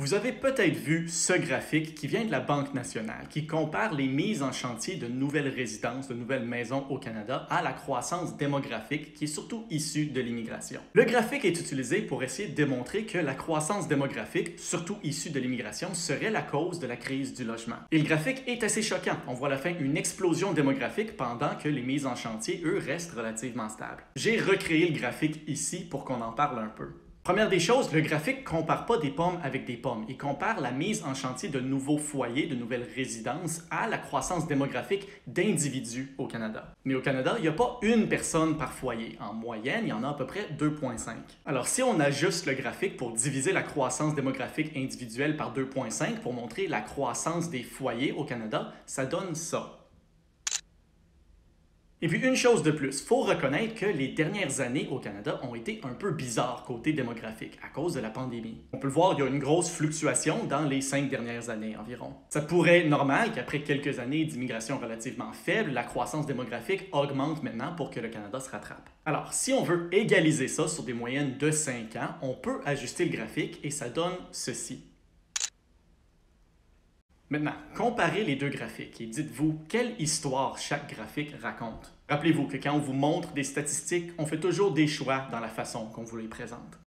Vous avez peut-être vu ce graphique qui vient de la Banque nationale, qui compare les mises en chantier de nouvelles résidences, de nouvelles maisons au Canada à la croissance démographique qui est surtout issue de l'immigration. Le graphique est utilisé pour essayer de démontrer que la croissance démographique, surtout issue de l'immigration, serait la cause de la crise du logement. Et le graphique est assez choquant. On voit à la fin une explosion démographique pendant que les mises en chantier, eux, restent relativement stables. J'ai recréé le graphique ici pour qu'on en parle un peu. Première des choses, le graphique ne compare pas des pommes avec des pommes. Il compare la mise en chantier de nouveaux foyers, de nouvelles résidences, à la croissance démographique d'individus au Canada. Mais au Canada, il n'y a pas une personne par foyer. En moyenne, il y en a à peu près 2,5. Alors, si on ajuste le graphique pour diviser la croissance démographique individuelle par 2,5 pour montrer la croissance des foyers au Canada, ça donne ça. Et puis une chose de plus, il faut reconnaître que les dernières années au Canada ont été un peu bizarres côté démographique à cause de la pandémie. On peut le voir, il y a une grosse fluctuation dans les 5 dernières années environ. Ça pourrait être normal qu'après quelques années d'immigration relativement faible, la croissance démographique augmente maintenant pour que le Canada se rattrape. Alors, si on veut égaliser ça sur des moyennes de 5 ans, on peut ajuster le graphique et ça donne ceci. Maintenant, comparez les deux graphiques et dites-vous quelle histoire chaque graphique raconte. Rappelez-vous que quand on vous montre des statistiques, on fait toujours des choix dans la façon qu'on vous les présente.